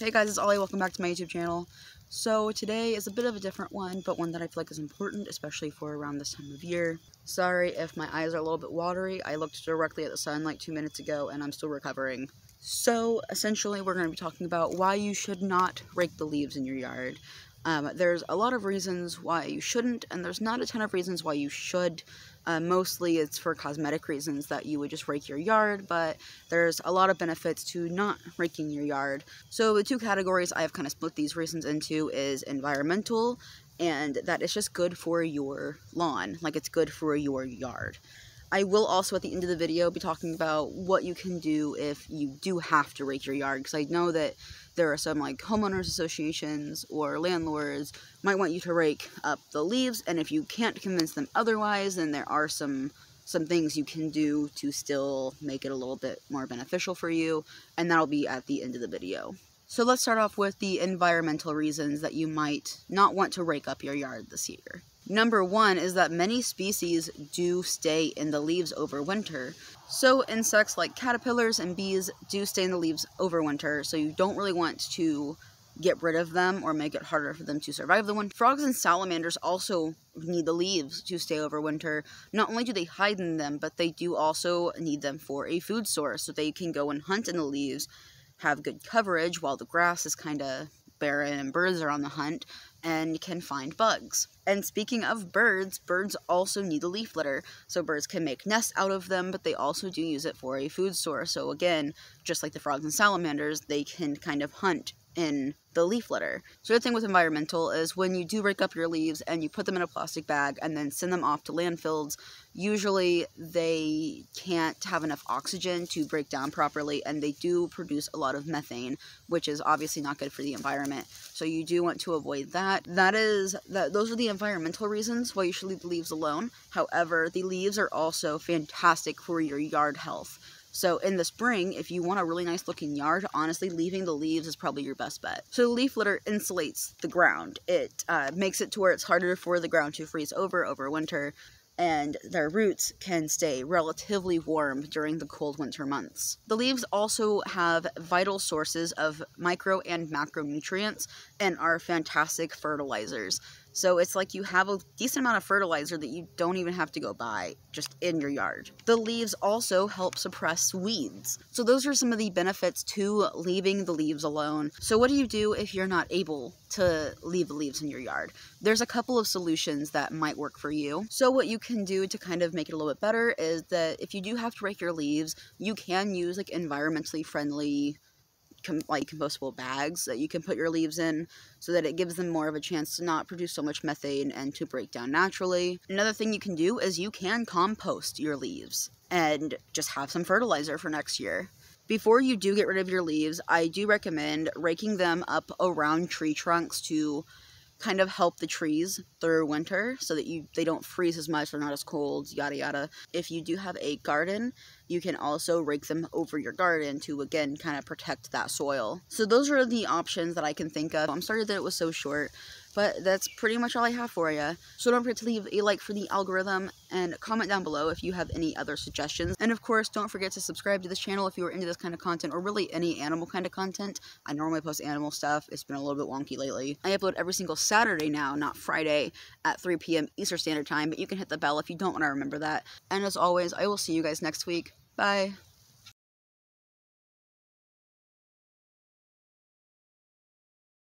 Hey guys, it's Ollie. Welcome back to my YouTube channel. So today is a bit of a different one, but one that I feel like is important, especially for around this time of year. Sorry if my eyes are a little bit watery. I looked directly at the sun like 2 minutes ago and I'm still recovering. So essentially we're going to be talking about why you should not rake the leaves in your yard. There's a lot of reasons why you shouldn't, and there's not a ton of reasons why you should. Mostly it's for cosmetic reasons that you would just rake your yard, but there's a lot of benefits to not raking your yard. So the two categories I've kind of split these reasons into is environmental, and that it's just good for your lawn, like it's good for your yard. I will also at the end of the video be talking about what you can do if you do have to rake your yard, because I know that there are some like homeowners associations or landlords might want you to rake up the leaves, and if you can't convince them otherwise, then there are some things you can do to still make it a little bit more beneficial for you, and that'll be at the end of the video. So let's start off with the environmental reasons that you might not want to rake up your yard this year. Number one is that many species do stay in the leaves over winter. So insects like caterpillars and bees do stay in the leaves over winter, so you don't really want to get rid of them or make it harder for them to survive the winter. Frogs and salamanders also need the leaves to stay over winter. Not only do they hide in them, but they do also need them for a food source, so they can go and hunt in the leaves, have good coverage while the grass is kind of barren and birds are on the hunt, and can find bugs. And speaking of birds, birds also need the leaf litter. So birds can make nests out of them, but they also do use it for a food source. So again, just like the frogs and salamanders, they can kind of hunt in the leaf litter. So the thing with environmental is when you do rake up your leaves and you put them in a plastic bag and then send them off to landfills, usually they can't have enough oxygen to break down properly, and they do produce a lot of methane, which is obviously not good for the environment. So you do want to avoid that. Those are the environmental reasons why you should leave the leaves alone. However, the leaves are also fantastic for your yard health. So in the spring, if you want a really nice looking yard, honestly, leaving the leaves is probably your best bet. So leaf litter insulates the ground. It makes it to where it's harder for the ground to freeze over winter, and their roots can stay relatively warm during the cold winter months. The leaves also have vital sources of micro and macronutrients and are fantastic fertilizers. So it's like you have a decent amount of fertilizer that you don't even have to go buy, just in your yard. The leaves also help suppress weeds. So those are some of the benefits to leaving the leaves alone. So what do you do if you're not able to leave the leaves in your yard? There's a couple of solutions that might work for you. So what you can do to kind of make it a little bit better is that if you do have to rake your leaves, you can use like environmentally friendly compostable bags that you can put your leaves in, so that it gives them more of a chance to not produce so much methane and to break down naturally. Another thing you can do is you can compost your leaves and just have some fertilizer for next year. Before you do get rid of your leaves, I do recommend raking them up around tree trunks to kind of help the trees through winter so that they don't freeze as much, they're not as cold, yada yada. If you do have a garden, you can also rake them over your garden to again kind of protect that soil. So those are the options that I can think of. I'm sorry that it was so short, but that's pretty much all I have for you. So don't forget to leave a like for the algorithm and comment down below if you have any other suggestions. And of course, don't forget to subscribe to this channel if you are into this kind of content, or really any animal kind of content. I normally post animal stuff. It's been a little bit wonky lately. I upload every single Saturday now, not Friday, at 3 p.m. Eastern Standard Time, but you can hit the bell if you don't want to remember that. And as always, I will see you guys next week. Bye.